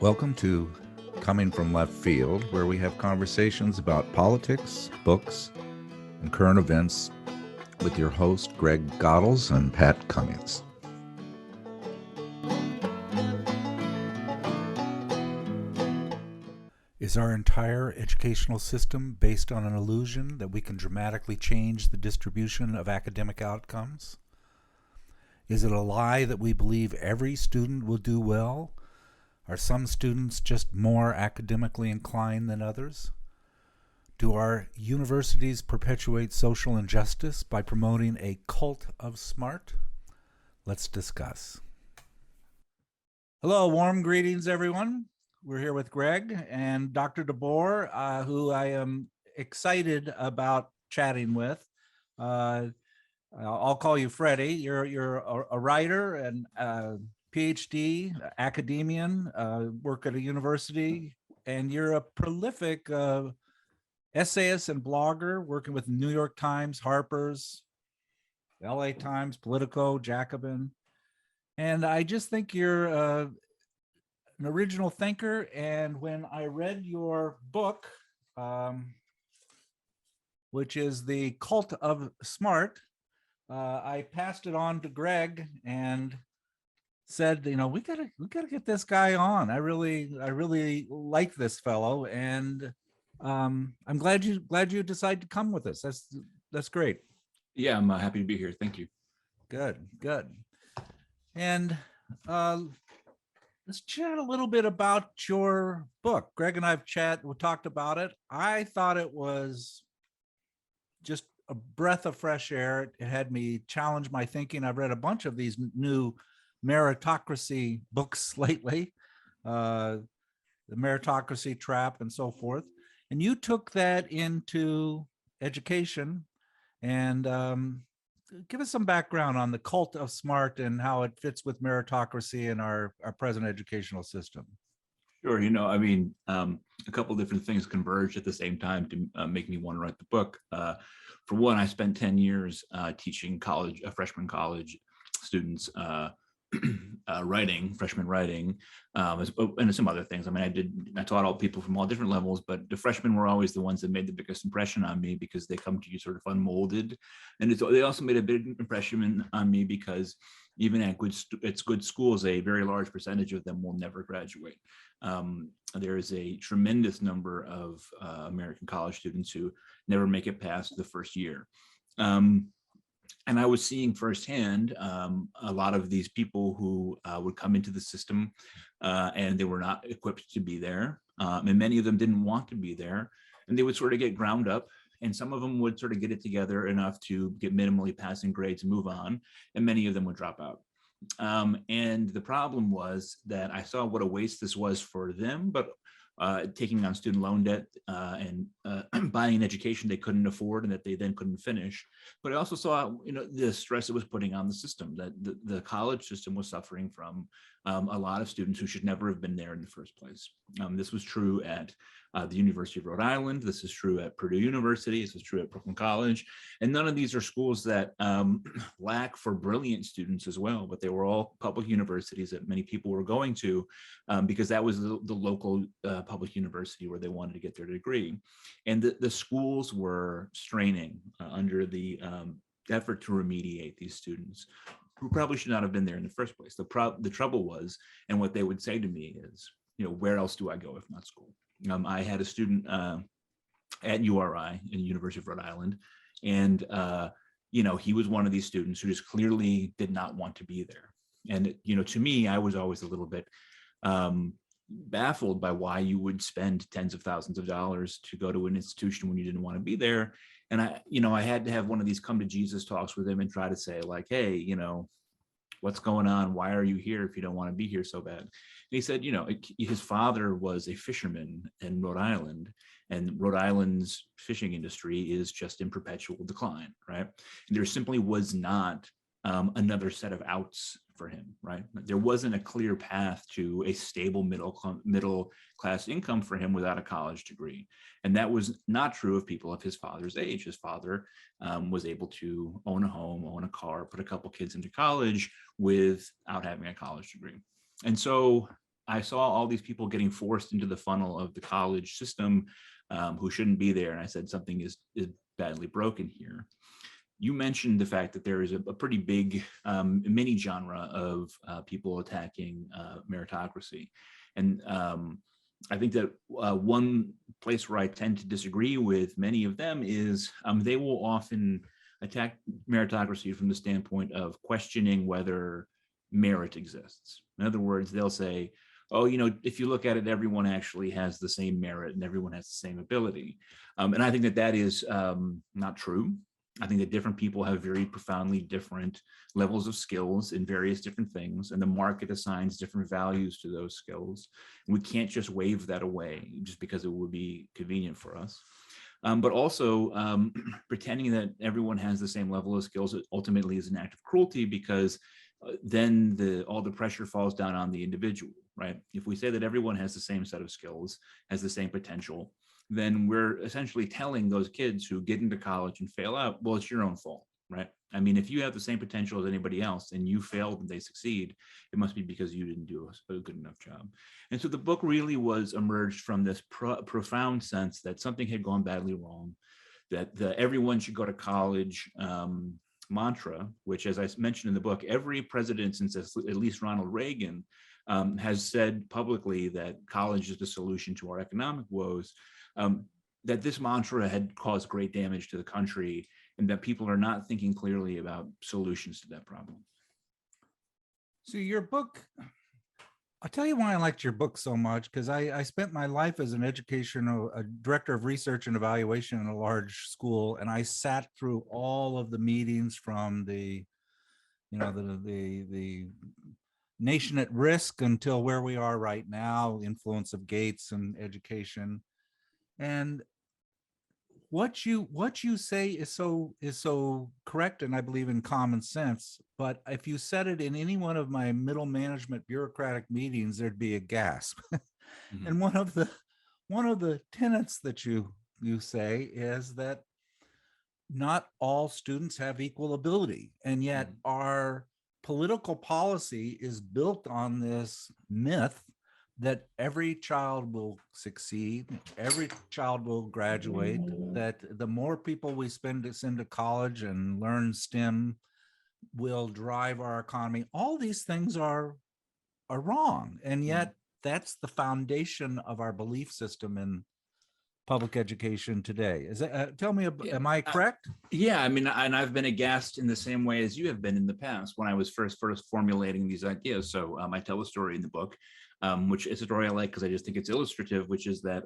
Welcome to Coming from Left Field, where we have conversations about politics, books, and current events with your host, Greg Godels and Pat Cummings. Is our entire educational system based on an illusion that we can dramatically change the distribution of academic outcomes? Is it a lie that we believe every student will do well? Are some students just more academically inclined than others? Do our universities perpetuate social injustice by promoting a cult of smart? Let's discuss. Hello, warm greetings, everyone. We're here with Greg and Dr. deBoer, who I am excited about chatting with. I'll call you Freddie. You're a writer and PhD, academician, work at a university, and you're a prolific essayist and blogger, working with New York Times, Harper's, LA Times, Politico, Jacobin. And I just think you're an original thinker. And when I read your book, which is The Cult of Smart, I passed it on to Greg and said, you know, we gotta get this guy on. I really like this fellow, and I'm glad you decided to come with us. That's great. Yeah, I'm happy to be here. Thank you. Good. And let's chat a little bit about your book. Greg and I've talked about it. I thought it was just a breath of fresh air. It had me challenge my thinking. I've read a bunch of these new Meritocracy books lately, the Meritocracy Trap and so forth. And you took that into education, and give us some background on the cult of smart and how it fits with meritocracy and our present educational system. Sure. A couple of different things converged at the same time to make me want to write the book. For one, I spent 10 years teaching freshman college students freshman writing, and some other things. I taught all people from all different levels, but the freshmen were always the ones that made the biggest impression on me because they come to you sort of unmolded. And they also made a big impression on me because even at good schools, a very large percentage of them will never graduate. There is a tremendous number of American college students who never make it past the first year. And I was seeing firsthand a lot of these people who would come into the system and they were not equipped to be there. And many of them didn't want to be there. And they would sort of get ground up. And some of them would sort of get it together enough to get minimally passing grades and move on. And many of them would drop out. And the problem was that I saw what a waste this was for them, but taking on student loan debt and buying an education they couldn't afford and that they then couldn't finish. But I also saw, the stress it was putting on the system, that the college system was suffering from a lot of students who should never have been there in the first place. This was true at the University of Rhode Island. This is true at Purdue University. This is true at Brooklyn College. And none of these are schools that lack for brilliant students as well, but they were all public universities that many people were going to because that was the local public university where they wanted to get their degree. And the schools were straining under the effort to remediate these students who probably should not have been there in the first place. The trouble was, and what they would say to me is, where else do I go if not school? I had a student at URI, in the University of Rhode Island, and he was one of these students who just clearly did not want to be there. And to me, I was always a little bit baffled by why you would spend tens of thousands of dollars to go to an institution when you didn't want to be there. And I had to have one of these come to Jesus talks with him and try to say, like, hey, what's going on? Why are you here if you don't want to be here so bad? And he said, his father was a fisherman in Rhode Island, and Rhode Island's fishing industry is just in perpetual decline, right? And there simply was not another set of outs for him, right? There wasn't a clear path to a stable middle class income for him without a college degree. And that was not true of people of his father's age. His father was able to own a home, own a car, put a couple kids into college without having a college degree. And so I saw all these people getting forced into the funnel of the college system who shouldn't be there. And I said, something is badly broken here. You mentioned the fact that there is a pretty big mini genre of people attacking meritocracy. And I think that one place where I tend to disagree with many of them is they will often attack meritocracy from the standpoint of questioning whether merit exists. In other words, they'll say, oh, if you look at it, everyone actually has the same merit and everyone has the same ability. And I think that that is not true. I think that different people have very profoundly different levels of skills in various different things, and the market assigns different values to those skills. And we can't just wave that away just because it would be convenient for us. But also pretending that everyone has the same level of skills ultimately is an act of cruelty, because then all the pressure falls down on the individual, right? If we say that everyone has the same set of skills, has the same potential, then we're essentially telling those kids who get into college and fail out, well, it's your own fault, right? I mean, if you have the same potential as anybody else and you failed and they succeed, it must be because you didn't do a good enough job. And so the book really was emerged from this profound sense that something had gone badly wrong, that everyone should go to college mantra, which, as I mentioned in the book, every president since at least Ronald Reagan has said publicly that college is the solution to our economic woes. That this mantra had caused great damage to the country, and that people are not thinking clearly about solutions to that problem. So your book, I'll tell you why I liked your book so much, because I spent my life as an a director of research and evaluation in a large school, and I sat through all of the meetings from the nation at risk until where we are right now, influence of Gates and education. And what you say is so correct, and I believe in common sense. But if you said it in any one of my middle management bureaucratic meetings, there'd be a gasp. Mm-hmm. And one of the tenets that you say is that not all students have equal ability, and yet mm-hmm. our political policy is built on this myth that every child will succeed, every child will graduate, that the more people we send to college and learn STEM will drive our economy. All these things are wrong. And yet that's the foundation of our belief system in public education today. Is that, tell me, am I correct? Yeah, I mean, and I've been aghast in the same way as you have been in the past when I was first formulating these ideas. So I tell a story in the book, which is a story I like because I just think it's illustrative, which is that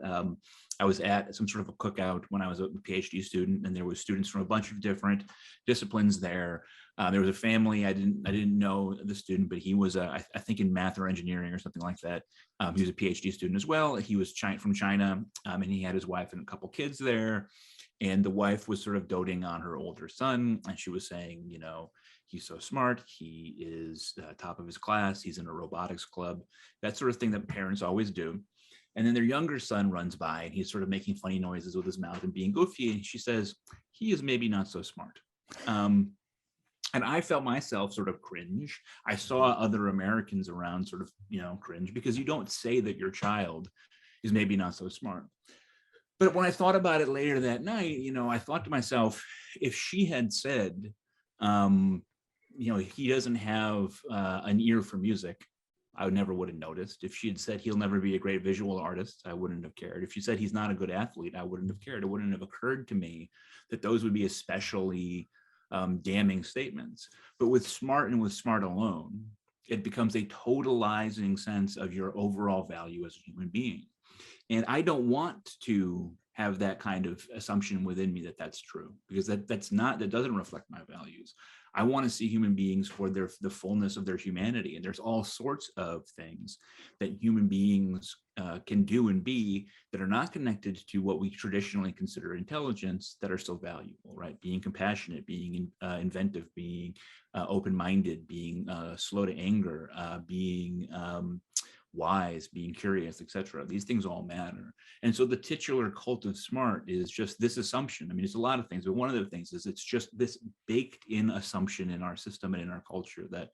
I was at some sort of a cookout when I was a PhD student, and there was students from a bunch of different disciplines there. There was a family, I didn't know the student, but he was, I think, in math or engineering or something like that. He was a PhD student as well. He was from China, and he had his wife and a couple kids there. And the wife was sort of doting on her older son, and she was saying, he's so smart. He is top of his class. He's in a robotics club, that sort of thing that parents always do. And then their younger son runs by, and he's sort of making funny noises with his mouth and being goofy. And she says, he is maybe not so smart. And I felt myself sort of cringe. I saw other Americans around sort of, cringe, because you don't say that your child is maybe not so smart. But when I thought about it later that night, I thought to myself, if she had said, he doesn't have an ear for music, I would have noticed. If she had said he'll never be a great visual artist, I wouldn't have cared. If she said he's not a good athlete, I wouldn't have cared. It wouldn't have occurred to me that those would be especially damning statements. But with smart and with smart alone, it becomes a totalizing sense of your overall value as a human being. And I don't want to have that kind of assumption within me that that's true, because that doesn't reflect my values. I want to see human beings for the fullness of their humanity. And there's all sorts of things that human beings can do and be that are not connected to what we traditionally consider intelligence, that are still valuable, right? Being compassionate, being inventive, being open-minded, being slow to anger, being wise, being curious, etc. These things all matter. And so the titular cult of smart is just this assumption. I mean, it's a lot of things, but one of the things is it's just this baked in assumption in our system and in our culture that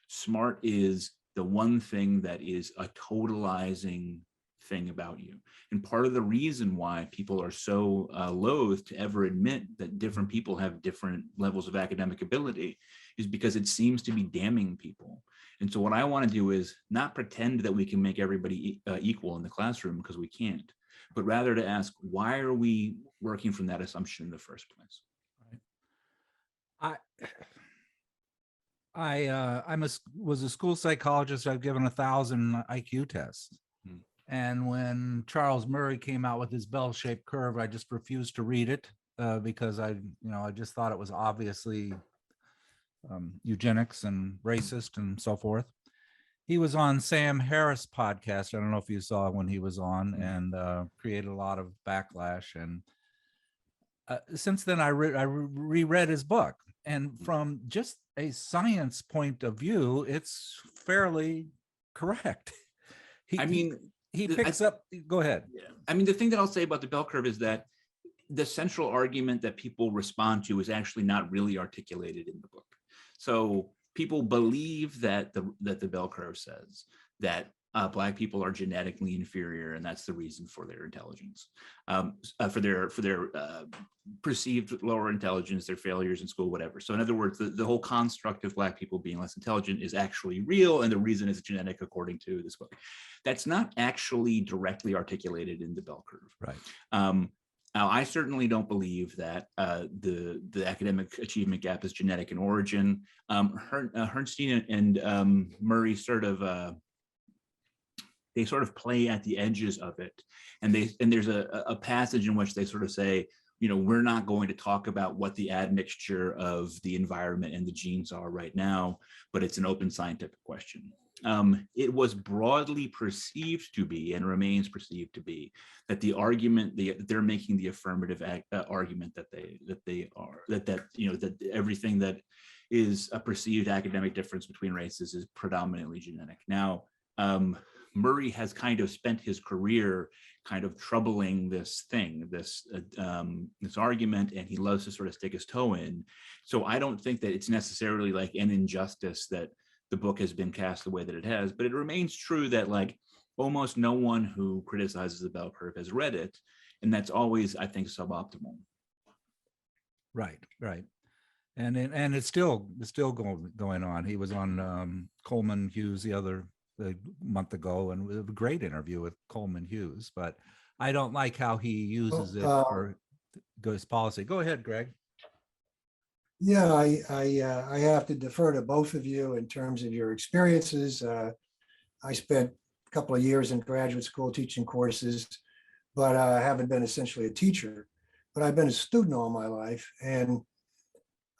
smart is the one thing that is a totalizing thing about you. And part of the reason why people are so loath to ever admit that different people have different levels of academic ability is because it seems to be damning people. And so what I want to do is not pretend that we can make everybody equal in the classroom, because we can't, but rather to ask, why are we working from that assumption in the first place? Was a school psychologist. I've given 1,000 IQ tests. And when Charles Murray came out with his bell-shaped curve, I just refused to read it because I just thought it was obviously eugenics and racist and so forth. He was on Sam Harris' podcast. I don't know if you saw when he was on, and created a lot of backlash. And since then, I reread his book, and from just a science point of view, it's fairly correct. He picks up. Go ahead. Yeah. I mean, the thing that I'll say about the bell curve is that the central argument that people respond to is actually not really articulated in the book. So people believe that the bell curve says that Black people are genetically inferior, and that's the reason for their intelligence, for their perceived lower intelligence, their failures in school, whatever. So in other words, the whole construct of Black people being less intelligent is actually real, and the reason is genetic, according to this book. That's not actually directly articulated in the bell curve. Right. Now, I certainly don't believe that the academic achievement gap is genetic in origin. Herrnstein and Murray they sort of play at the edges of it, and there's a passage in which they sort of say, we're not going to talk about what the admixture of the environment and the genes are right now, but it's an open scientific question. It was broadly perceived to be, and remains perceived to be, that the argument they're making, the affirmative argument that everything that is a perceived academic difference between races is predominantly genetic. Now, Murray has kind of spent his career kind of troubling this argument, and he loves to sort of stick his toe in. So I don't think that it's necessarily like an injustice that the book has been cast the way that it has, but it remains true that like almost no one who criticizes the bell curve has read it, and that's always, I think, suboptimal. Right. And it's still going on. He was on Coleman Hughes a month ago, and a great interview with Coleman Hughes, but I don't like how he uses it for his policy. Go ahead, Greg. Yeah, I have to defer to both of you in terms of your experiences. I spent a couple of years in graduate school teaching courses, but I haven't been essentially a teacher, but I've been a student all my life. And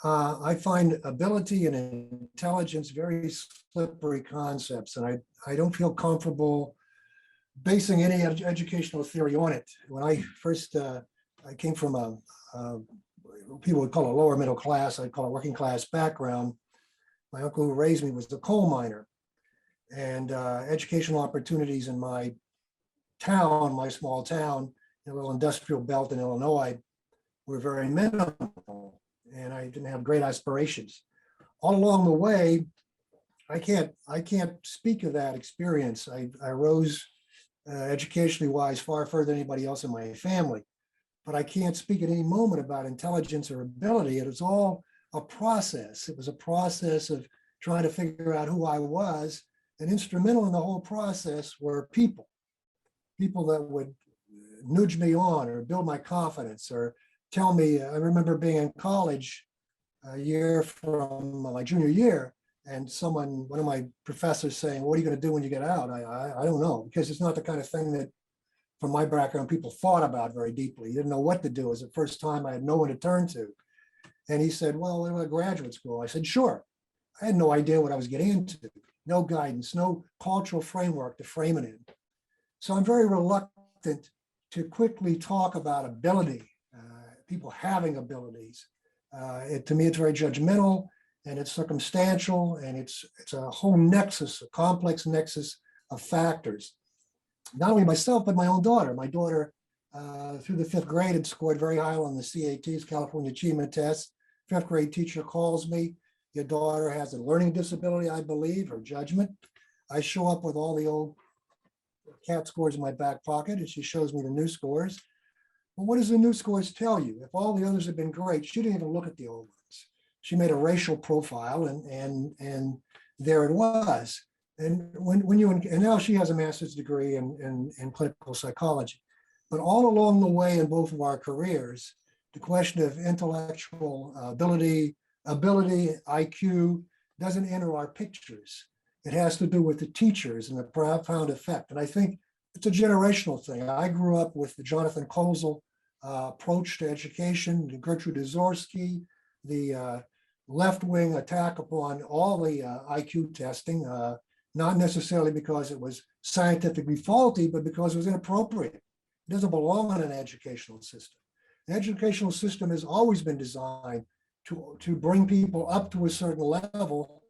I find ability and intelligence very slippery concepts, and I don't feel comfortable basing any educational theory on it. When I first, I came from people would call it lower middle class, I'd call it working class background. My uncle who raised me was a coal miner, and educational opportunities in my small town, in a little industrial belt in Illinois, were very minimal, and I didn't have great aspirations. All along the way, I can't speak of that experience. I rose educationally wise far further than anybody else in my family, but I can't speak at any moment about intelligence or ability. It was all a process. It was a process of trying to figure out who I was, and instrumental in the whole process were people that would nudge me on or build my confidence or tell me. I remember being in college a year from my junior year, and one of my professors saying, "What are you going to do when you get out?" I don't know, because it's not the kind of thing that, from my background, people thought about very deeply. You didn't know what to do. It was the first time I had no one to turn to. And he said, "Well, what about graduate school?" I said, "Sure." I had no idea what I was getting into, no guidance, no cultural framework to frame it in. So I'm very reluctant to quickly talk about ability, people having abilities. To me, it's very judgmental, and it's circumstantial, and it's a whole nexus, a complex nexus of factors. Not only myself, but my own daughter. My daughter, through the fifth grade, had scored very high on the CATs, California Achievement Test. Fifth grade teacher calls me. "Your daughter has a learning disability, I believe, or judgment. I show up with all the old CAT scores in my back pocket, and she shows me the new scores. Well, what does the new scores tell you? If all the others have been great, she didn't even look at the old ones. She made a racial profile, and there it was. And and now she has a master's degree in clinical psychology. But all along the way in both of our careers, the question of intellectual ability, IQ doesn't enter our pictures. It has to do with the teachers and the profound effect. And I think it's a generational thing. I grew up with the Jonathan Kozol approach to education, the Gertrude Dzorsky, the left-wing attack upon all the IQ testing, not necessarily because it was scientifically faulty, but because it was inappropriate. It doesn't belong in an educational system. The educational system has always been designed to bring people up to a certain level.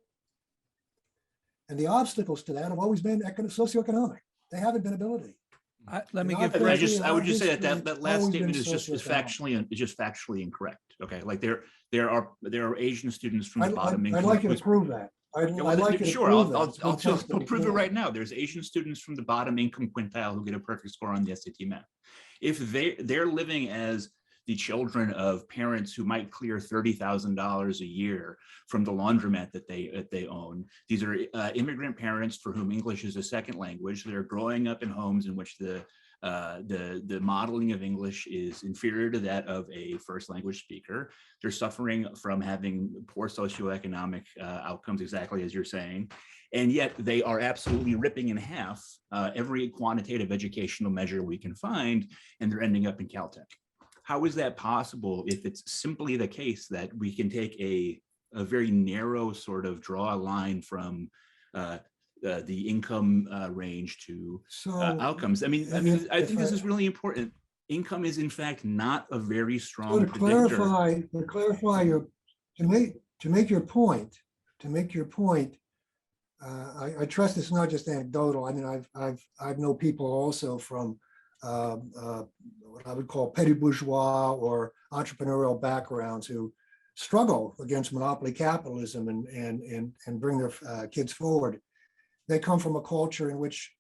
And the obstacles to that have always been socioeconomic. They haven't been ability. Let me give. I would just say that last statement is factually incorrect. Okay, like there are Asian students from the bottom income. I'd like you to prove that. I'll prove it right now. There's Asian students from the bottom income quintile who get a perfect score on the SAT math. If they're living as the children of parents who might clear $30,000 a year from the laundromat that they own. These are immigrant parents for whom English is a second language. They're growing up in homes in which the modeling of English is inferior to that of a first language speaker. They're suffering from having poor socioeconomic outcomes, exactly as you're saying. And yet they are absolutely ripping in half every quantitative educational measure we can find, and they're ending up in Caltech. How is that possible if it's simply the case that we can take a very narrow sort of draw a line from the income range to outcomes? I think this is really important. Income is in fact not a very strong predictor. To make your point, I trust it's not just anecdotal. I mean, I've known people also from what I would call petty bourgeois or entrepreneurial backgrounds who struggle against monopoly capitalism and bring their kids forward. They come from a culture in which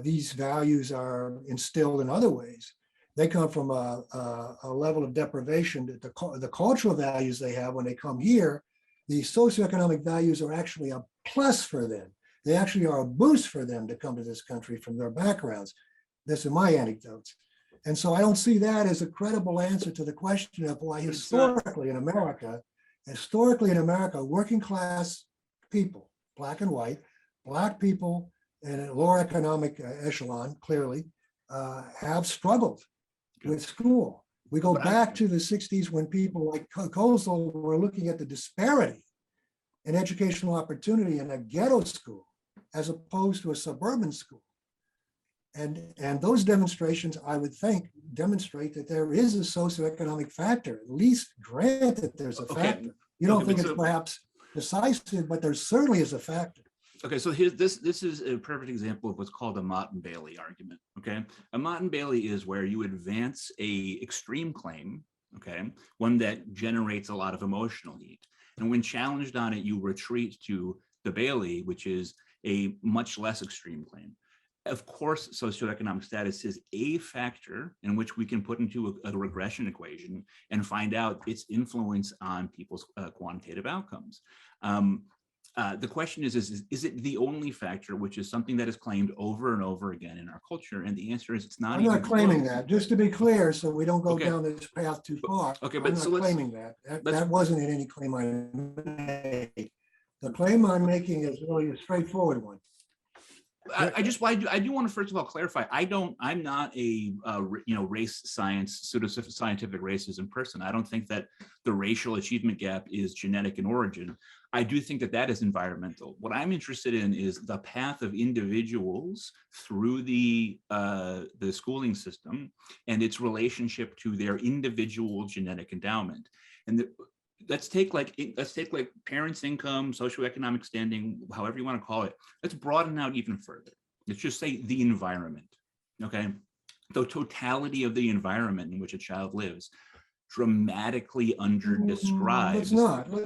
these values are instilled in other ways. They come from a level of deprivation that the cultural values they have when they come here, the socioeconomic values are actually a plus for them. They actually are a boost for them to come to this country from their backgrounds. This are my anecdotes. And so I don't see that as a credible answer to the question of why historically in America, working class people, black and white, black people in a lower economic echelon, clearly, have struggled with school. We go back to the 60s when people like Kozol were looking at the disparity in educational opportunity in a ghetto school as opposed to a suburban school. And those demonstrations, I would think, demonstrate that there is a socioeconomic factor, at least grant that there's a factor. You don't think it's perhaps decisive, but there certainly is a factor. Okay, so here's this is a perfect example of what's called a Mott and Bailey argument. Okay, a Mott and Bailey is where you advance a extreme claim, okay, one that generates a lot of emotional heat, and when challenged on it, you retreat to the Bailey, which is a much less extreme claim. Of course, socioeconomic status is a factor in which we can put into a regression equation and find out its influence on people's quantitative outcomes. The question is it the only factor, which is something that is claimed over and over again in our culture? And the answer is it's not. I'm not claiming that, just to be clear, so we don't go down this path too far. Okay, but I'm not claiming that. That wasn't in any claim I made. The claim I'm making is really a straightforward one. I do want to first of all clarify. I'm not a race science, pseudo-scientific racism person. I don't think that the racial achievement gap is genetic in origin. I do think that is environmental. What I'm interested in is the path of individuals through the schooling system and its relationship to their individual genetic endowment. And let's take parents' income, socioeconomic standing, however you want to call it. Let's broaden out even further. Let's just say the environment, okay? The totality of the environment in which a child lives dramatically underdescribes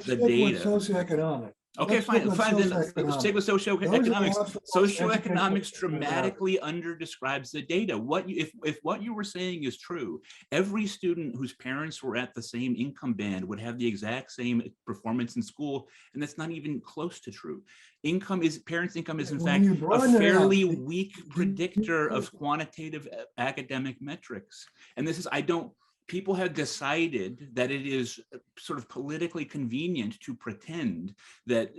the data. Socioeconomic. Okay, Let's fine, look at fine. Then let's take with Those are the socioeconomics. absolute Socioeconomics educational- dramatically underdescribes the data. If what you were saying is true, every student whose parents were at the same income band would have the exact same performance in school, and that's not even close to true. Parents' income is in When you fact a broaden it out, fairly do- weak do- predictor of quantitative academic metrics. And this is, people have decided that it is sort of politically convenient to pretend that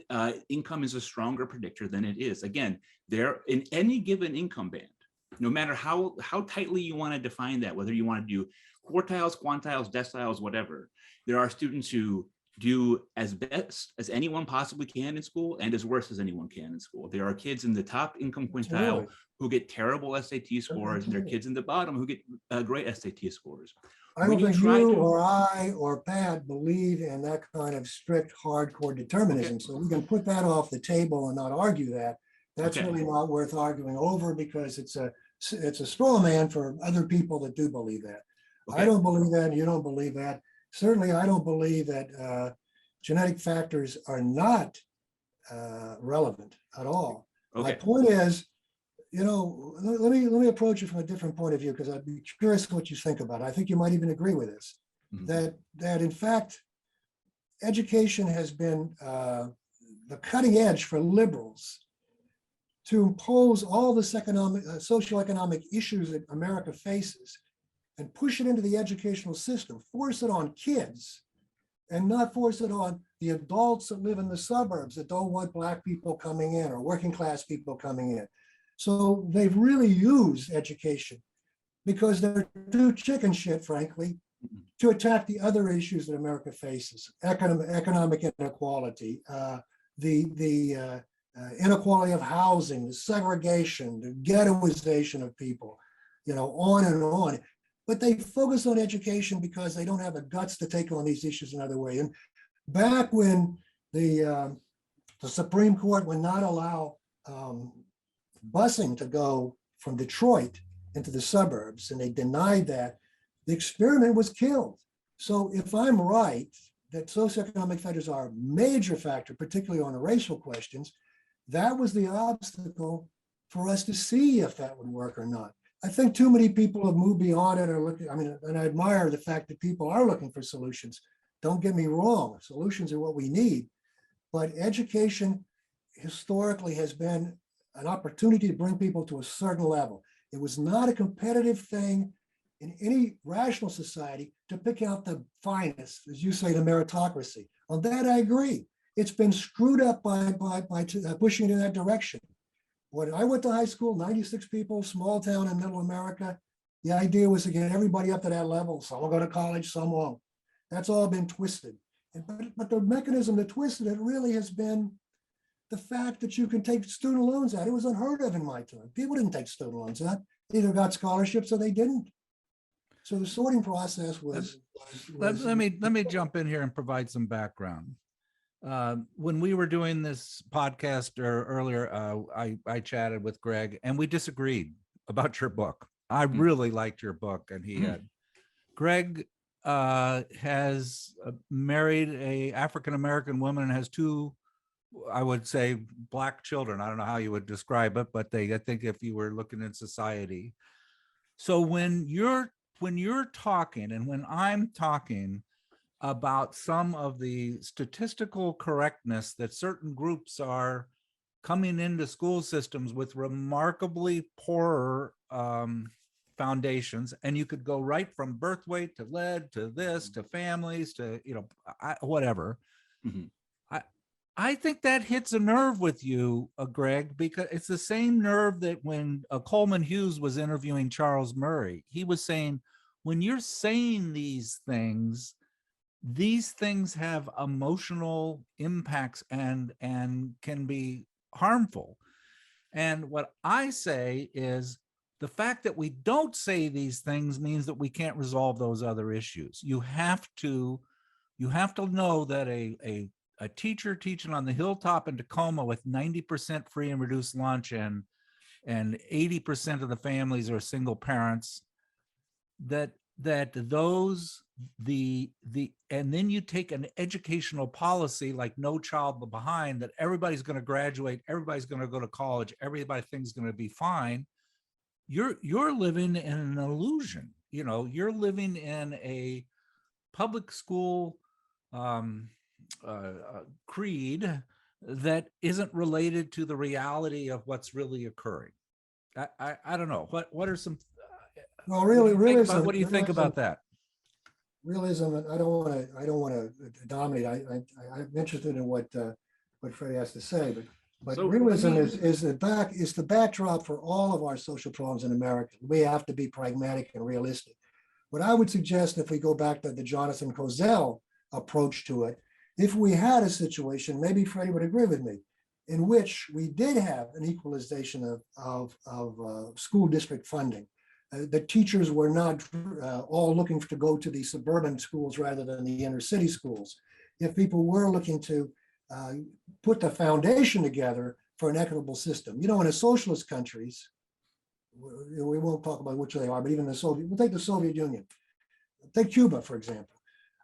income is a stronger predictor than it is. Again, there in any given income band, no matter how tightly you want to define that, whether you want to do quartiles, quantiles, deciles, whatever, there are students who do as best as anyone possibly can in school and as worse as anyone can in school. There are kids in the top income quintile who get terrible SAT scores, and there are kids in the bottom who get great SAT scores. I don't think you or I or Pat believe in that kind of strict, hardcore determinism. Okay. So we can put that off the table and not argue that. That's Okay. really not worth arguing over because it's a straw man for other people that do believe that. Okay. I don't believe that, and you don't believe that. Certainly, I don't believe that genetic factors are not relevant at all. Okay. My point is, let me approach it from a different point of view because I'd be curious what you think about it. I think you might even agree with this. Mhm. That in fact, education has been the cutting edge for liberals to impose all this socioeconomic issues that America faces and push it into the educational system, force it on kids, and not force it on the adults that live in the suburbs that don't want Black people coming in or working class people coming in. So they've really used education because they're too chicken shit, frankly, to attack the other issues that America faces: economic inequality, the inequality of housing, the segregation, the ghettoization of people, on and on. But they focus on education because they don't have the guts to take on these issues another way. And back when the Supreme Court would not allow busing to go from Detroit into the suburbs, and they denied that, the experiment was killed. So if I'm right that socioeconomic factors are a major factor, particularly on the racial questions, that was the obstacle for us to see if that would work or not. I think too many people have moved beyond it or looking, and I admire the fact that people are looking for solutions. Don't get me wrong, solutions are what we need, but education historically has been an opportunity to bring people to a certain level. It was not a competitive thing in any rational society to pick out the finest, as you say, the meritocracy. On that, I agree. It's been screwed up by pushing it in that direction. When I went to high school, 96 people, small town in middle America, the idea was to get everybody up to that level. Some will go to college, some won't. That's all been twisted. But the mechanism that twisted it really has been the fact that you can take student loans out. It was unheard of in my time. People didn't take student loans out. They either got scholarships or they didn't. So the sorting process was. Let me jump in here and provide some background. When we were doing this podcast earlier, I chatted with Greg and we disagreed about your book. I really liked your book, and he had. Greg has married a African-American woman and has two, I would say, Black children. I don't know how you would describe it, but I think if you were looking in society. So when you're talking and when I'm talking about some of the statistical correctness that certain groups are coming into school systems with remarkably poorer foundations, and you could go right from birth weight to lead to this to families to whatever. Mm-hmm. I think that hits a nerve with you, Greg, because it's the same nerve that when Coleman Hughes was interviewing Charles Murray, he was saying, when you're saying these things have emotional impacts and can be harmful. And what I say is the fact that we don't say these things means that we can't resolve those other issues. You have to know that a teacher teaching on the hilltop in Tacoma with 90% free and reduced lunch and 80% of the families are single parents, that that those and then you take an educational policy like No Child Behind, that everybody's going to graduate, everybody's going to go to college, everybody thinks going to be fine. You're living in an illusion. You know, you're living in a public school creed that isn't related to the reality of what's really occurring. I don't know. What are some Well, really, what do you think about that? Realism, I don't want to dominate. I'm interested in what Freddie has to say, but So, realism is the backdrop for all of our social problems in America. We have to be pragmatic and realistic. What I would suggest, if we go back to the Jonathan Kozell approach to it, if we had a situation, maybe Freddie would agree with me, in which we did have an equalization of school district funding. The teachers were not all looking to go to the suburban schools rather than the inner city schools. If people were looking to put the foundation together for an equitable system, you know, in the socialist countries, we won't talk about which they are, but even the Soviet, we'll take the Soviet Union. Take Cuba, for example.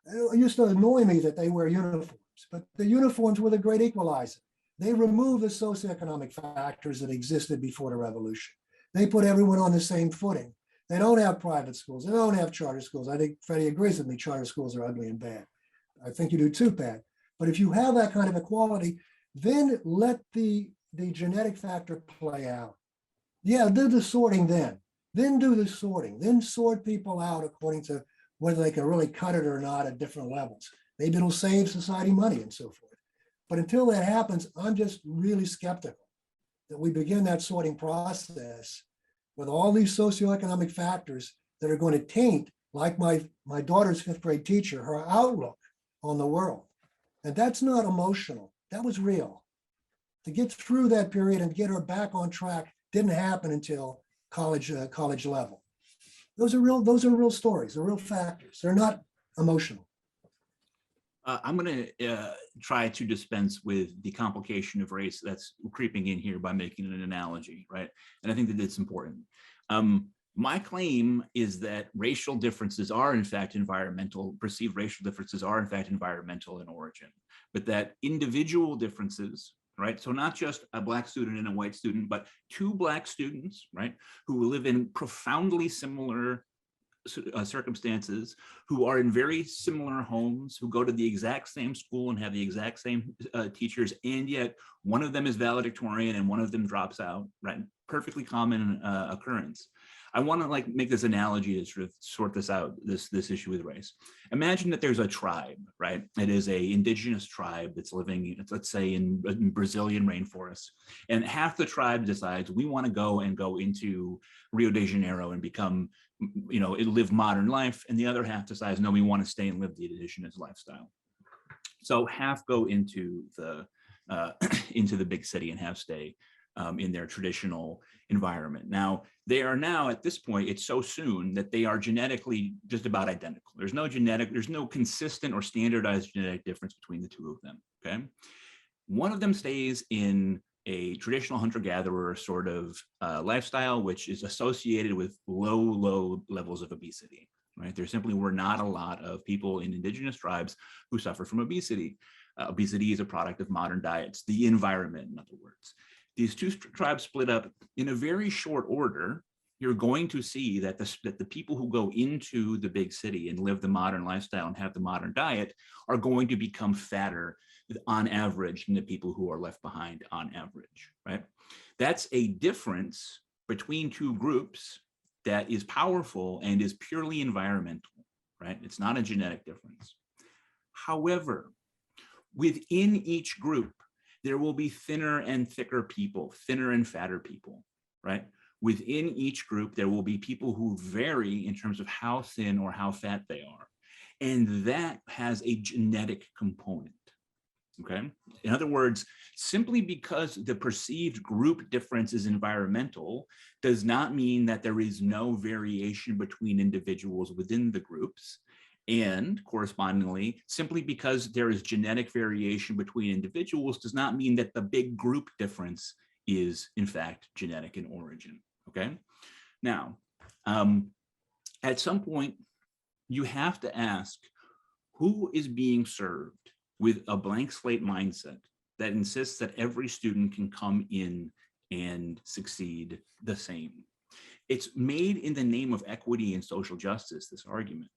It used to annoy me that they wear uniforms, but the uniforms were the great equalizer. They removed the socioeconomic factors that existed before the revolution. They put everyone on the same footing. They don't have private schools. They don't have charter schools. I think Freddie agrees with me, charter schools are ugly and bad. I think you do too, Pat. But if you have that kind of equality, then let the genetic factor play out. Yeah, do the sorting then. Then do the sorting. Then sort people out according to whether they can really cut it or not at different levels. Maybe it'll save society money and so forth. But until that happens, I'm just really skeptical that we begin that sorting process with all these socioeconomic factors that are going to taint, like my daughter's fifth grade teacher, her outlook on the world. And that's not emotional. That was real. To get through that period and get her back on track didn't happen until college level. Those are real stories. They're real factors. They're not emotional. I'm going to try to dispense with the complication of race that's creeping in here by making an analogy, right? And I think that it's important. My claim is that racial differences are in fact environmental, perceived racial differences are in fact environmental in origin, but that individual differences, right? So not just a Black student and a white student, but two Black students, right, who live in profoundly similar circumstances, who are in very similar homes, who go to the exact same school and have the exact same teachers, and yet one of them is valedictorian and one of them drops out, right? Perfectly common occurrence. I want to make this analogy to sort of sort this out, this issue with race. Imagine that there's a tribe, right? It is a indigenous tribe that's living, let's say, in Brazilian rainforests, and half the tribe decides we want to go into Rio de Janeiro and become, you know, live modern life, and the other half decides no, we want to stay and live the indigenous lifestyle. So half go into the big city and half stay in their traditional environment. Now, they are now at this point, it's so soon that they are genetically just about identical. There's no consistent or standardized genetic difference between the two of them, okay? One of them stays in a traditional hunter-gatherer sort of lifestyle, which is associated with low levels of obesity, right? There simply were not a lot of people in indigenous tribes who suffer from obesity. Obesity is a product of modern diets, the environment, in other words. These two tribes split up in a very short order. You're going to see that the people who go into the big city and live the modern lifestyle and have the modern diet are going to become fatter on average than the people who are left behind on average, right? That's a difference between two groups that is powerful and is purely environmental, right? It's not a genetic difference. However, within each group, there will be thinner and thicker people, thinner and fatter people, right? Within each group, there will be people who vary in terms of how thin or how fat they are. And that has a genetic component, okay? In other words, simply because the perceived group difference is environmental does not mean that there is no variation between individuals within the groups. And correspondingly, simply because there is genetic variation between individuals does not mean that the big group difference is in fact genetic in origin, okay? Now, at some point, You have to ask, who is being served with a blank slate mindset that insists that every student can come in and succeed the same? It's made in the name of equity and social justice, this argument.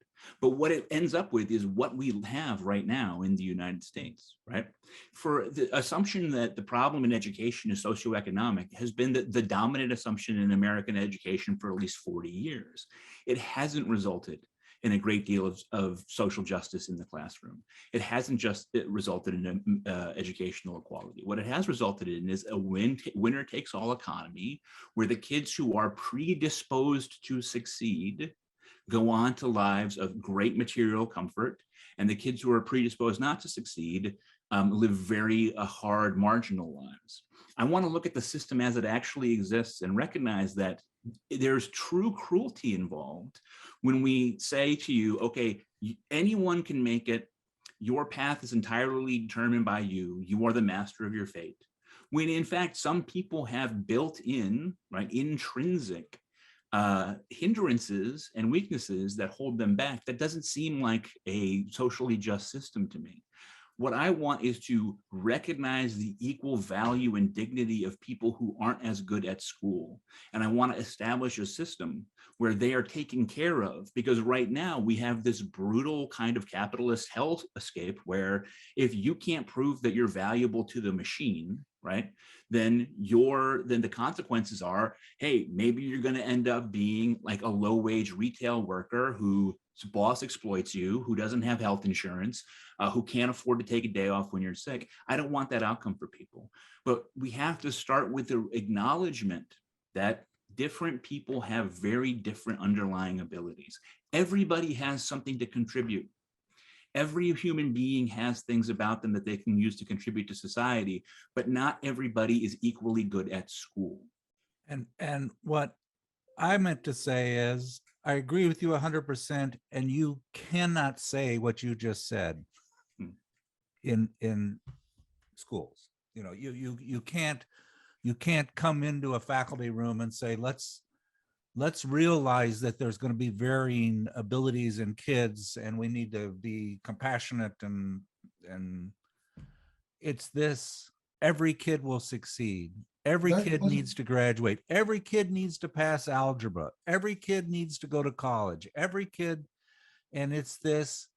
But what it ends up with is what we have right now in the United States, right? For the assumption that the problem in education is socioeconomic has been the dominant assumption in American education for at least 40 years. It hasn't resulted in a great deal of social justice in the classroom. It hasn't just resulted in educational equality. What it has resulted in is a winner takes all economy, where the kids who are predisposed to succeed go on to lives of great material comfort, and the kids who are predisposed not to succeed live very hard marginal lives. I want to look at the system as it actually exists and recognize that there's true cruelty involved when we say to you, okay, anyone can make it, your path is entirely determined by you, you are the master of your fate. When in fact, some people have built in, right, intrinsic hindrances and weaknesses that hold them back. That doesn't seem like a socially just system to me. What I want is to recognize the equal value and dignity of people who aren't as good at school. And I want to establish a system where they are taken care of, because right now we have this brutal kind of capitalist hellscape where if you can't prove that you're valuable to the machine, right, then the consequences are, hey, maybe you're going to end up being like a low-wage retail worker whose boss exploits you, who doesn't have health insurance, who can't afford to take a day off when you're sick. I don't want that outcome for people. But we have to start with the acknowledgement that different people have very different underlying abilities. Everybody has something to contribute. Every human being has things about them that they can use to contribute to society, but not everybody is equally good at school. And what I meant to say is, I agree with you 100%, and you cannot say what you just said in schools. You know, you can't come into a faculty room and say, let's realize that there's going to be varying abilities in kids, and we need to be compassionate, and it's this: every kid will succeed. Every kid needs to graduate. Every kid needs to pass algebra. Every kid needs to go to college. Every kid, and it's this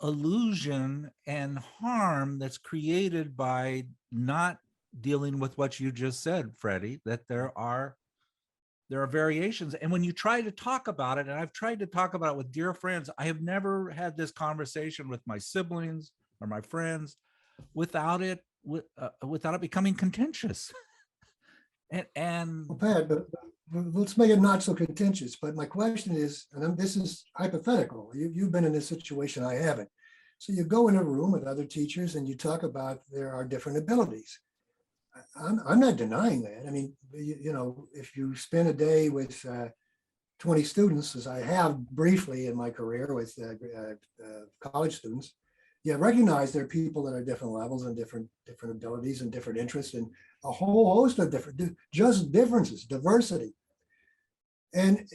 illusion and harm that's created by not dealing with what you just said, Freddie, that there are variations. And when you try to talk about it, and I've tried to talk about it with dear friends, I have never had this conversation with my siblings or my friends without it becoming contentious. and Well, Pat, but let's make it not so contentious. But my question is, and this is hypothetical. You've been in this situation, I haven't. So you go in a room with other teachers and you talk about there are different abilities. I'm not denying that. I mean, you know, if you spend a day with 20 students, as I have briefly in my career with college students, you recognize there are people that are different levels and different abilities and different interests and a whole host of just differences, diversity. And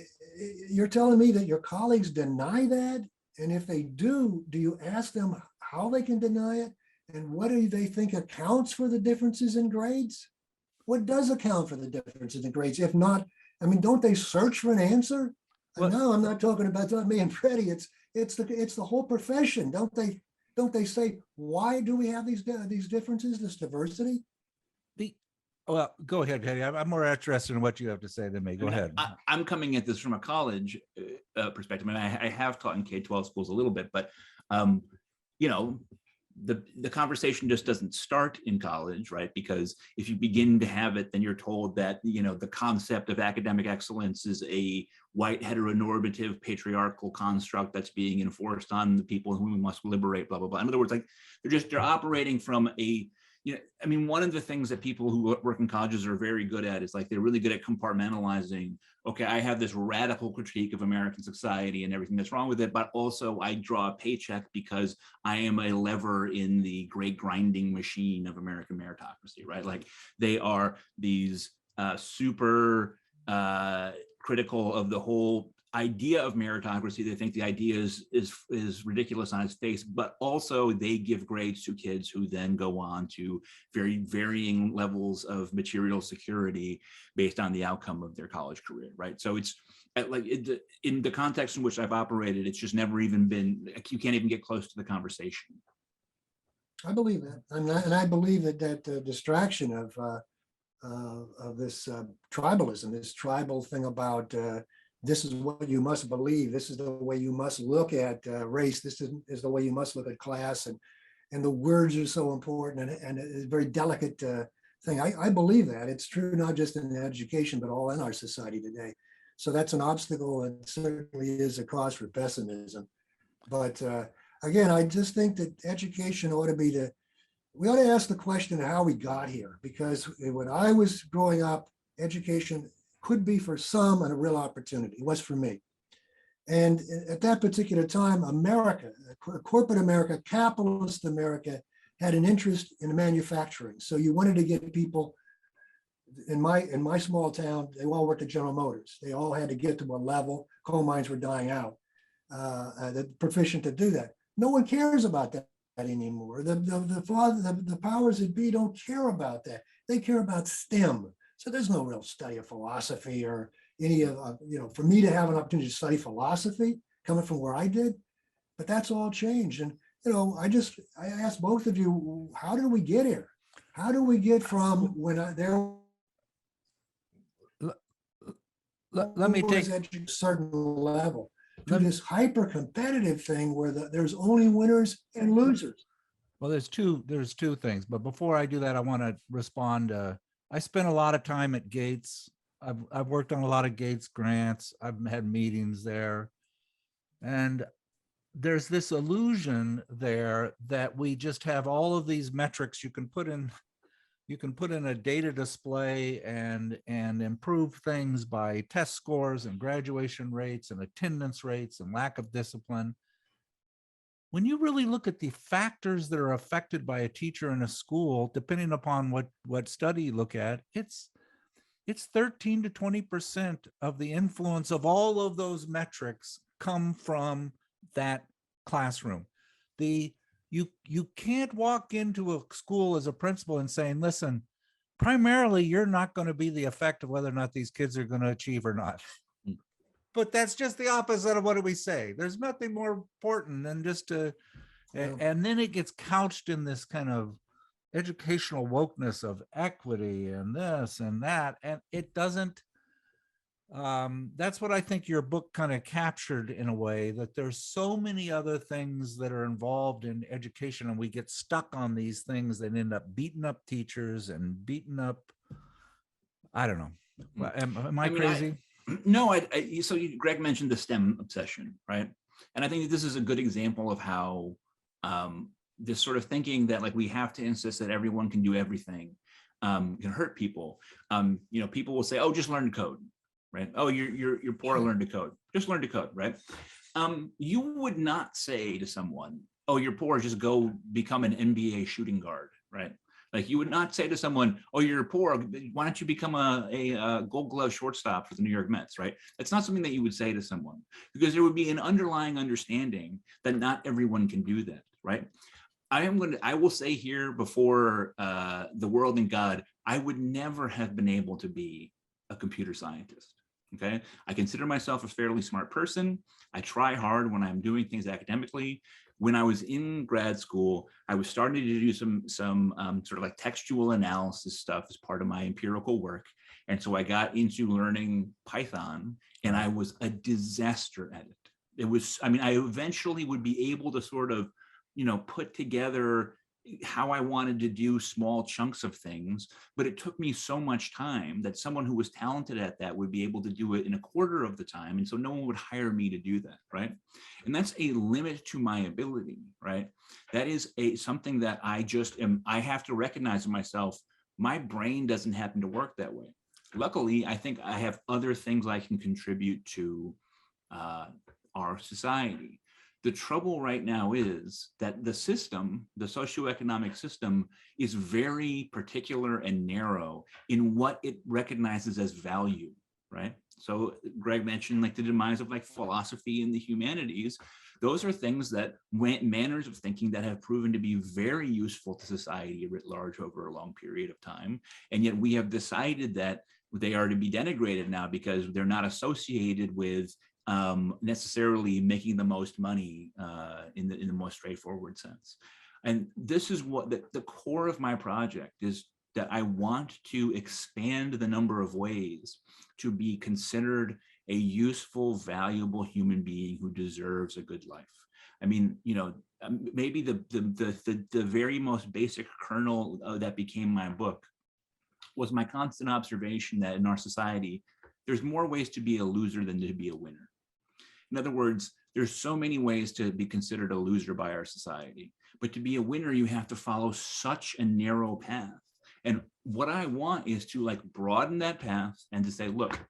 you're telling me that your colleagues deny that? And if they do you ask them how they can deny it? And what do they think accounts for the differences in grades? What does account for the differences in grades? If not, I mean, don't they search for an answer? Well, no, I'm not talking about me and Freddie. It's the whole profession. Don't they say, why do we have these differences, this diversity? Well, go ahead, Hedge. I'm more interested in what you have to say than me. Go ahead. I'm coming at this from a college perspective, and I have taught in K-12 schools a little bit, but you know, the conversation just doesn't start in college, right? Because if you begin to have it, then you're told that, you know, the concept of academic excellence is a white heteronormative patriarchal construct that's being enforced on the people whom we must liberate, blah, blah, blah. In other words, like they're operating from a, you know, I mean, one of the things that people who work in colleges are very good at is like, they're really good at compartmentalizing. Okay, I have this radical critique of American society and everything that's wrong with it, but also I draw a paycheck because I am a lever in the great grinding machine of American meritocracy, right? Like they are these super critical of the whole idea of meritocracy. They think the idea is ridiculous on its face, but also they give grades to kids who then go on to very varying levels of material security based on the outcome of their college career, right? So it's like in the context in which I've operated, it's just never even been, you can't even get close to the conversation. I believe that, and I believe that distraction of this tribalism, this tribal thing about this is what you must believe, this is the way you must look at race, this is the way you must look at class, and the words are so important, and it's a very delicate thing. I believe that. It's true not just in education, but all in our society today. So that's an obstacle, and certainly is a cause for pessimism. But again, I just think that education ought to be we ought to ask the question of how we got here, because when I was growing up, education could be for some and a real opportunity. It was for me. And at that particular time, America, corporate America, capitalist America, had an interest in manufacturing. So you wanted to get people in my small town, they all worked at General Motors. They all had to get to a level, coal mines were dying out, they're proficient to do that. No one cares about that anymore. The powers that be don't care about that. They care about STEM. So there's no real study of philosophy or any of, for me to have an opportunity to study philosophy coming from where I did, but that's all changed. And, I asked both of you, how did we get here? How do we get from when there let me take at a certain level to this hyper competitive thing where there's only winners and losers? Well, there's two things, but before I do that, I want to respond. I spent a lot of time at Gates. I've worked on a lot of Gates grants. I've had meetings there, and there's this illusion there that we just have all of these metrics you can put in a data display and improve things by test scores and graduation rates and attendance rates and lack of discipline. When you really look at the factors that are affected by a teacher in a school, depending upon what study you look at, it's 13 to 20% of the influence of all of those metrics come from that classroom. You can't walk into a school as a principal and saying, listen, primarily you're not going to be the effect of whether or not these kids are going to achieve or not. But that's just the opposite of what do we say. There's nothing more important than just to, and then it gets couched in this kind of educational wokeness of equity and this and that. And it doesn't, that's what I think your book kind of captured in a way, that there's so many other things that are involved in education, and we get stuck on these things that end up beating up teachers and beating up, I don't know. Am I crazy? No, so Greg mentioned the STEM obsession, right? And I think this is a good example of how this sort of thinking that like we have to insist that everyone can do everything can hurt people. People will say, oh, just learn to code. Right? Oh, you're poor, learn to code. Just learn to code, right? You would not say to someone, oh, you're poor, just go become an NBA shooting guard, right? Like you would not say to someone, oh, you're poor, why don't you become a Gold Glove shortstop for the New York Mets, right? That's not something that you would say to someone, because there would be an underlying understanding that not everyone can do that, right? I will say here before the world and God, I would never have been able to be a computer scientist. Okay, I consider myself a fairly smart person. I try hard when I'm doing things academically. When I was in grad school, I was starting to do some sort of like textual analysis stuff as part of my empirical work. And so I got into learning Python, and I was a disaster at it. I eventually would be able to sort of, put together how I wanted to do small chunks of things, but it took me so much time that someone who was talented at that would be able to do it in a quarter of the time. And so no one would hire me to do that, right? And that's a limit to my ability, right? That is something that I have to recognize in myself. My brain doesn't happen to work that way. Luckily, I think I have other things I can contribute to our society. The trouble right now is that the system, the socioeconomic system, is very particular and narrow in what it recognizes as value, right? So Greg mentioned like the demise of like philosophy and the humanities. Those are things that manners of thinking that have proven to be very useful to society writ large over a long period of time. And yet we have decided that they are to be denigrated now because they're not associated with necessarily making the most money in the most straightforward sense. And this is what the core of my project is, that I want to expand the number of ways to be considered a useful, valuable human being who deserves a good life. I mean, you know, maybe the very most basic kernel that became my book was my constant observation that in our society, there's more ways to be a loser than to be a winner. In other words, there's so many ways to be considered a loser by our society, but to be a winner, you have to follow such a narrow path. And what I want is to like broaden that path and to say, look,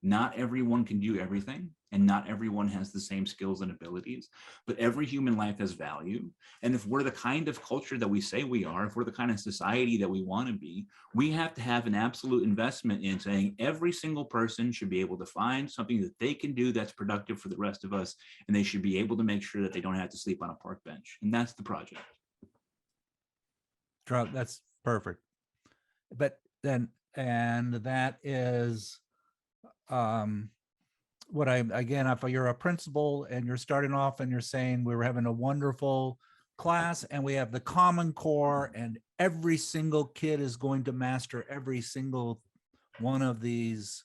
not everyone can do everything, and not everyone has the same skills and abilities, but every human life has value. And if we're the kind of culture that we say we are, if we're the kind of society that we want to be, we have to have an absolute investment in saying every single person should be able to find something that they can do that's productive for the rest of us, and they should be able to make sure that they don't have to sleep on a park bench. And that's the project. That's perfect. But then, and that is what again, if you're a principal and you're starting off and you're saying we're having a wonderful class and we have the Common Core and every single kid is going to master every single one of these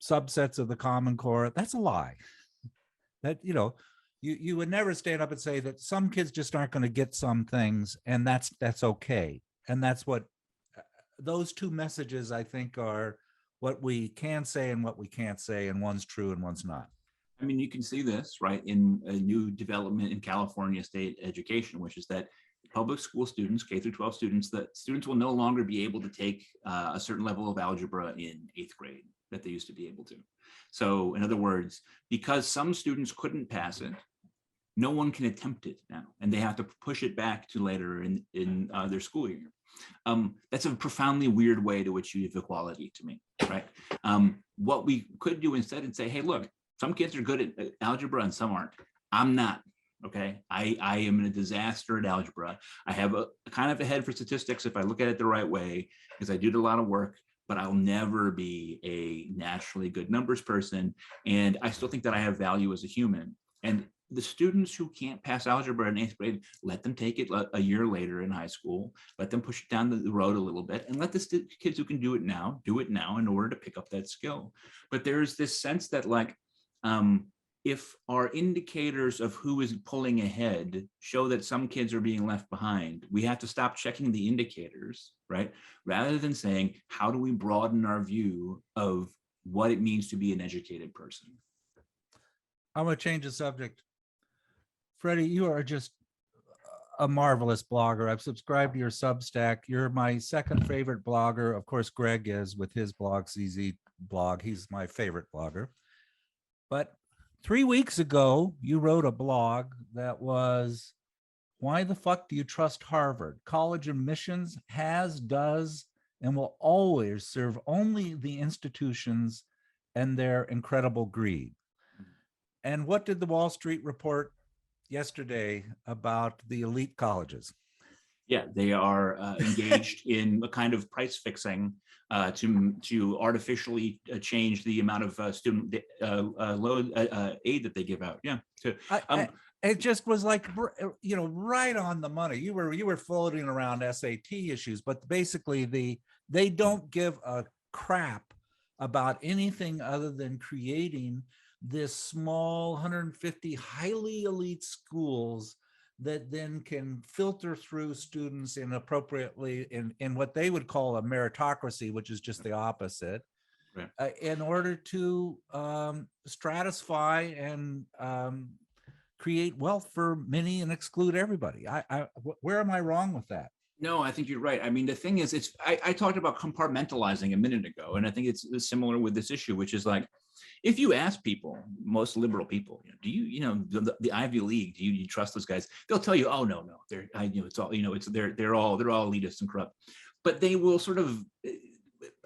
subsets of the Common Core, that's a lie. That, you know, you would never stand up and say that some kids just aren't going to get some things, and that's okay. And that's what those two messages, I think, are what we can say and what we can't say, and one's true and one's not. I mean, you can see this, right, in a new development in California state education, which is that public school students, K through 12 students, that students will no longer be able to take a certain level of algebra in 8th grade that they used to be able to. So in other words, because some students couldn't pass it, no one can attempt it now, and they have to push it back to later in their school year. That's a profoundly weird way to achieve equality to me, right? What we could do instead and say, hey, look, some kids are good at algebra and some aren't. I'm not, okay? I am a disaster at algebra. I have a kind of a head for statistics if I look at it the right way, because I do a lot of work, but I'll never be a naturally good numbers person. And I still think that I have value as a human. And the students who can't pass algebra in 8th grade, let them take it a year later in high school, let them push it down the road a little bit, and let the kids who can do it now in order to pick up that skill. But there's this sense that like, if our indicators of who is pulling ahead show that some kids are being left behind, we have to stop checking the indicators, right? Rather than saying, how do we broaden our view of what it means to be an educated person? I'm going to change the subject. Freddie, you are just a marvelous blogger. I've subscribed to your Substack. You're my second favorite blogger. Of course, Greg is with his blog, CZ blog. He's my favorite blogger. But 3 weeks ago, you wrote a blog that was, why the fuck do you trust Harvard? College admissions does, and will always serve only the institutions and their incredible greed. And what did the Wall Street report yesterday about the elite colleges? Yeah, they are engaged in a kind of price fixing to artificially change the amount of student loan aid that they give out. Yeah, it just was like, you know, right on the money. You were floating around SAT issues, but basically they don't give a crap about anything other than creating this small 150 highly elite schools that then can filter through students inappropriately in what they would call a meritocracy, which is just the opposite, right. In order to stratify and create wealth for many and exclude everybody. Where am I wrong with that? No, I think you're right. I mean, the thing is, I talked about compartmentalizing a minute ago, and I think it's similar with this issue, which is like, if you ask people, most liberal people, do you know, the Ivy League, do you trust those guys? They'll tell you, oh no, it's all, it's they're all elitist and corrupt. But they will sort of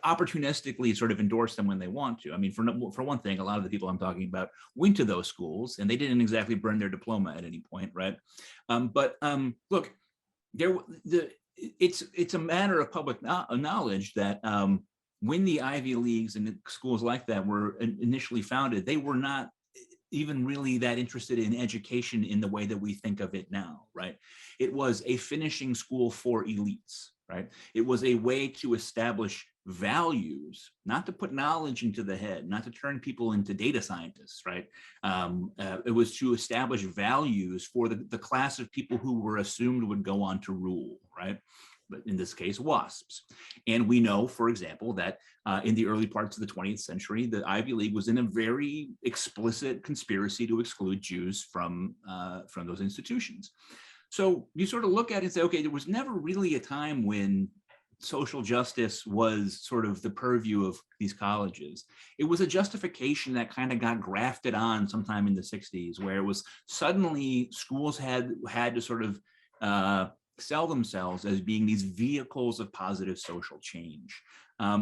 opportunistically sort of endorse them when they want to. I mean, for one thing, a lot of the people I'm talking about went to those schools and they didn't exactly burn their diploma at any point, right? Look, it's a matter of public knowledge that when the Ivy Leagues and schools like that were initially founded, they were not even really that interested in education in the way that we think of it now, right? It was a finishing school for elites, right? It was a way to establish values, not to put knowledge into the head, not to turn people into data scientists, right? It was to establish values for the class of people who were assumed would go on to rule, right? But in this case, WASPs. And we know, for example, that in the early parts of the 20th century, the Ivy League was in a very explicit conspiracy to exclude Jews from those institutions. So you sort of look at it and say, okay, there was never really a time when social justice was sort of the purview of these colleges. It was a justification that kind of got grafted on sometime in the 60s, where it was suddenly schools had to sort of sell themselves as being these vehicles of positive social change,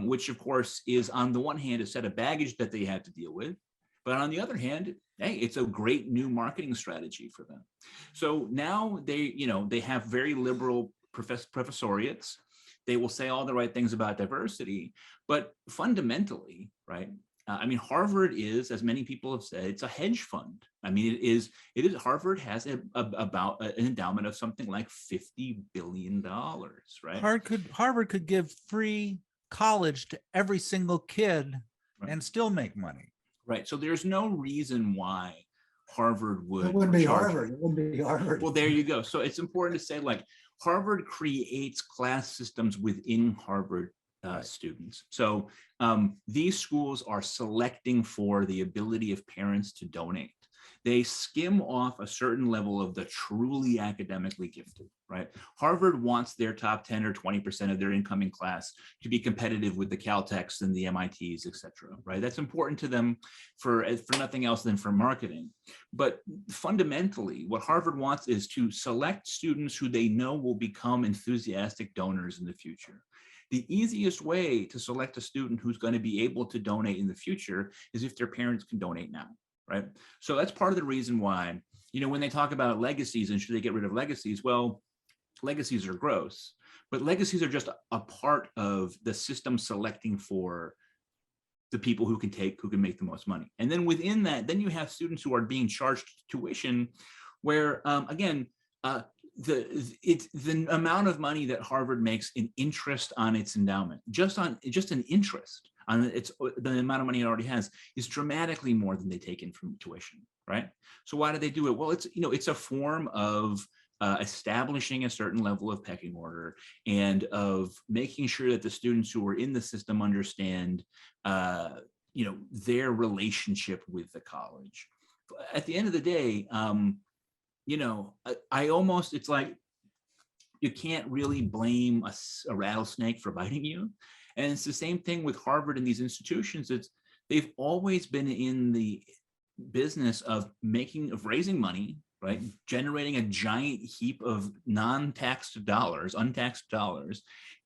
which of course is on the one hand a set of baggage that they had to deal with, but on the other hand, hey, it's a great new marketing strategy for them. So now they have very liberal professoriates. They will say all the right things about diversity, but fundamentally, right? I mean, Harvard is, as many people have said, it's a hedge fund. I mean, it is. Harvard has about an endowment of something like $50 billion, right? Harvard could give free college to every single kid, right, and still make money. Right. So there's no reason why Harvard would. It wouldn't be Harvard. It wouldn't be Harvard. Well, there you go. So it's important to say, like, Harvard creates class systems within Harvard students. So these schools are selecting for the ability of parents to donate. They skim off a certain level of the truly academically gifted, right? Harvard wants their top 10 or 20% of their incoming class to be competitive with the Caltechs and the MITs, et cetera, right? That's important to them for nothing else than for marketing. But fundamentally, what Harvard wants is to select students who they know will become enthusiastic donors in the future. The easiest way to select a student who's going to be able to donate in the future is if their parents can donate now, right? So that's part of the reason why, when they talk about legacies and should they get rid of legacies, well, legacies are gross, but legacies are just a part of the system selecting for the people who can make the most money. And then within that, then you have students who are being charged tuition where, again, the amount of money that Harvard makes in interest on its endowment, just an interest on the amount of money it already has, is dramatically more than they take in from tuition, right? So why do they do it? Well, it's a form of establishing a certain level of pecking order and of making sure that the students who are in the system understand, their relationship with the college. At the end of the day, it's like you can't really blame a rattlesnake for biting you. And it's the same thing with Harvard and these institutions. They've always been in the business of raising money, right? Generating a giant heap of untaxed dollars,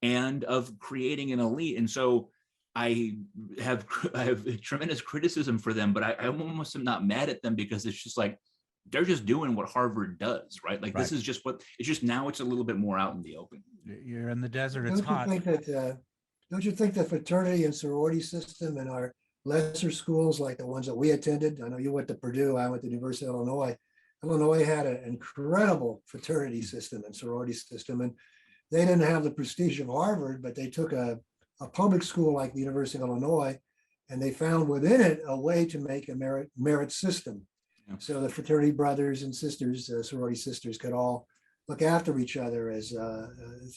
and of creating an elite. And so I have tremendous criticism for them, but I almost am not mad at them, because it's just like, they're just doing what Harvard does, right? Like, This is just it's just now it's a little bit more out in the open. You're in the desert, it's hot. Don't you think the fraternity and sorority system in our lesser schools, like the ones that we attended, I know you went to Purdue, I went to the University of Illinois. Illinois had an incredible fraternity system and sorority system, and they didn't have the prestige of Harvard, but they took a public school like the University of Illinois, and they found within it a way to make a merit system. So the fraternity brothers and sisters, sorority sisters, could all look after each other as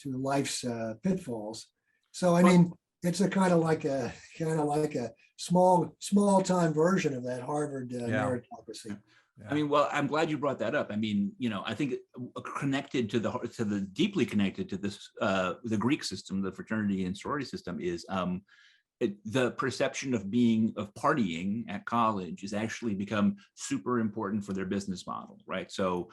through life's pitfalls. So I mean, it's a kind of like a small time version of that Harvard meritocracy. Yeah. I mean, well, I'm glad you brought that up. I mean, I think deeply connected to this, the Greek system, the fraternity and sorority system, is the perception of partying at college has actually become super important for their business model, right? So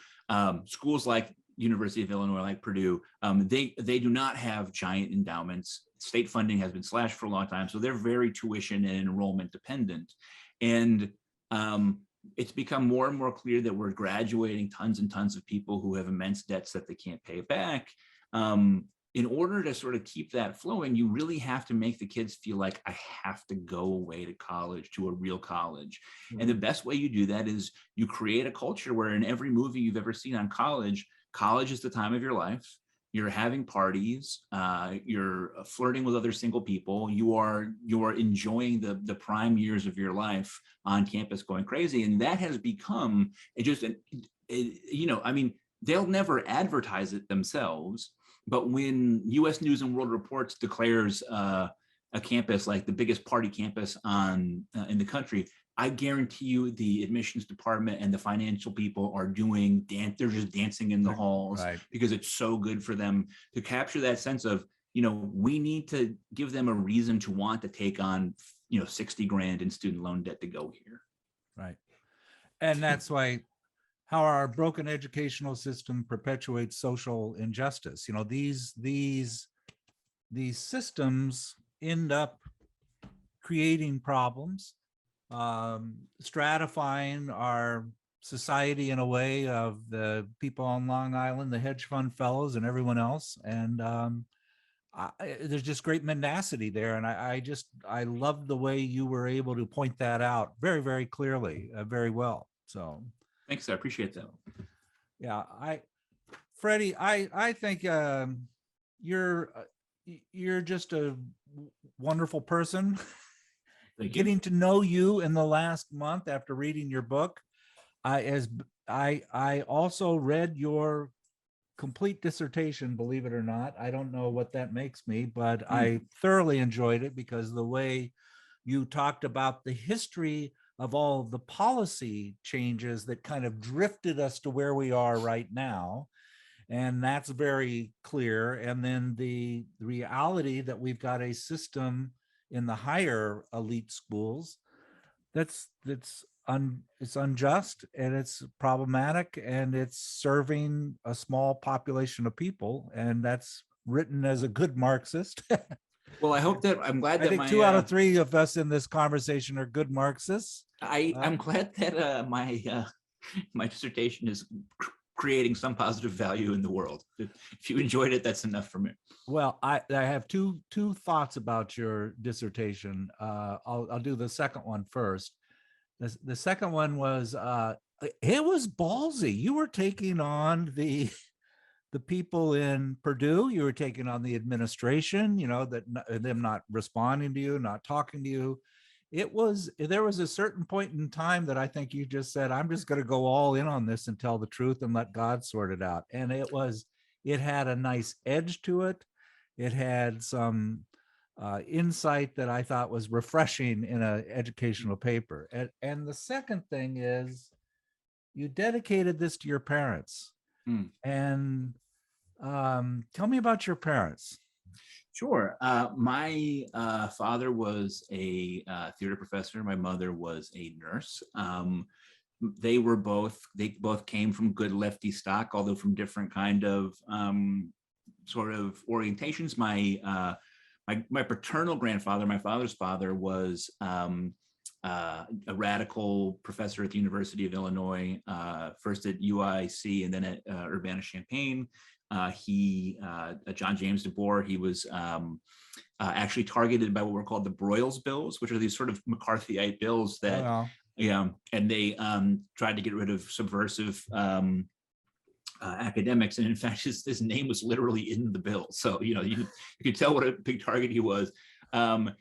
schools like University of Illinois, like Purdue, they do not have giant endowments. state funding has been slashed for a long time. So they're very tuition and enrollment dependent. And it's become more and more clear that we're graduating tons and tons of people who have immense debts that they can't pay back. In order to sort of keep that flowing, you really have to make the kids feel like, I have to go away to college, to a real college. Mm-hmm. And the best way you do that is you create a culture where in every movie you've ever seen on college is the time of your life. You're having parties, you're flirting with other single people, you are enjoying the prime years of your life on campus going crazy. And that has become they'll never advertise it themselves, but when US News and World Reports declares a campus like the biggest party campus in the country, I guarantee you the admissions department and the financial people are they're just dancing in the halls, right, because it's so good for them to capture that sense of, we need to give them a reason to want to take on, 60 grand in student loan debt to go here. Right. And that's why how our broken educational system perpetuates social injustice. These systems end up creating problems, stratifying our society in a way of the people on Long Island, the hedge fund fellows and everyone else. And there's just great mendacity there. And I love the way you were able to point that out very, very clearly, very well. So thanks. I appreciate that. Yeah. Freddie, I think you're just a wonderful person. Getting to know you in the last month after reading your book, I also read your complete dissertation, believe it or not. I don't know what that makes me, but I thoroughly enjoyed it because the way you talked about the history of all of the policy changes that kind of drifted us to where we are right now. And that's very clear. And then the reality that we've got a system in the higher elite schools it's unjust and it's problematic and it's serving a small population of people, and that's written as a good Marxist. Well, I'm glad that I think 2 out of 3 of us in this conversation are good Marxists. I'm glad that my dissertation is creating some positive value in the world. If you enjoyed it, that's enough for me. Well, I have two thoughts about your dissertation. I'll do the second one first. The second one was it was ballsy. You were taking on the people in Purdue. You were taking on the administration. Them not responding to you, not talking to you. There was a certain point in time that I think you just said, I'm just going to go all in on this and tell the truth and let God sort it out. And it had a nice edge to it. It had some insight that I thought was refreshing in an educational paper. And the second thing is you dedicated this to your parents. And tell me about your parents. Sure. My father was a theater professor. My mother was a nurse. They both came from good lefty stock, although from different kind of sort of orientations. My paternal grandfather, my father's father, was a radical professor at the University of Illinois, first at UIC and then at Urbana-Champaign. John James deBoer, he was actually targeted by what were called the Broyles bills, which are these sort of McCarthyite bills that, and they tried to get rid of subversive academics. And in fact, his name was literally in the bill. So, you could tell what a big target he was. And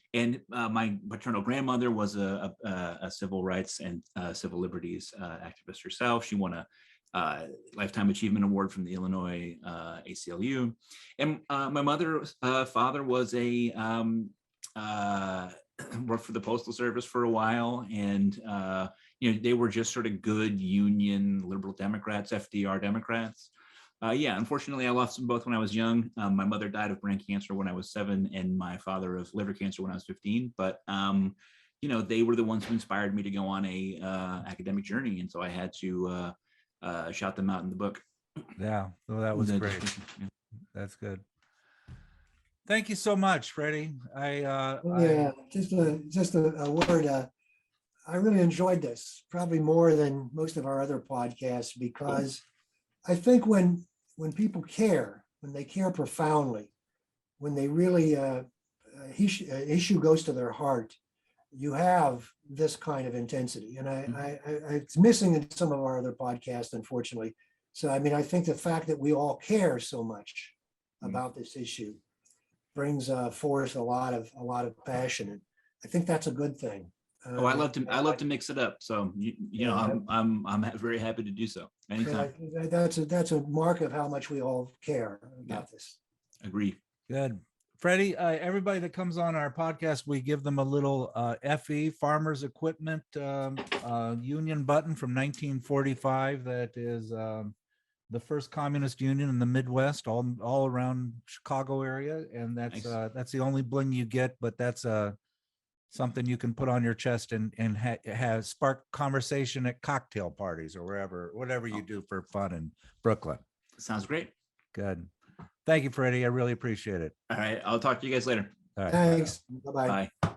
my maternal grandmother was a civil rights and civil liberties activist herself. She won a Lifetime Achievement Award from the Illinois ACLU. And my mother's father was worked for the Postal Service for a while. And, they were just sort of good union liberal Democrats, FDR Democrats. Unfortunately, I lost them both when I was young. My mother died of brain cancer when I was 7, and my father of liver cancer when I was 15. But they were the ones who inspired me to go on a academic journey, and so I had to shout them out in the book. Yeah, well, that was great. Yeah. That's good. Thank you so much, Freddie. I Yeah, just a word. I really enjoyed this, probably more than most of our other podcasts, because I think when people care, when they care profoundly, when they really issue goes to their heart, you have this kind of intensity, and it's missing in some of our other podcasts, unfortunately. So I mean, I think the fact that we all care so much about this issue brings forth a lot of passion, and I think that's a good thing. Oh, I love to mix it up. So you know, I'm very happy to do so anytime. That's a mark of how much we all care about this. Agree. Good. Freddie, everybody that comes on our podcast, we give them a little FE, Farmers Equipment Union button from 1945. That is the first communist union in the Midwest, all around Chicago area. And that's Nice. that's the only bling you get, but that's something you can put on your chest and have spark conversation at cocktail parties or whatever you do for fun in Brooklyn. Sounds great. Good. Thank you, Freddie. I really appreciate it. All right. I'll talk to you guys later. All right. Thanks. Bye-bye. Bye.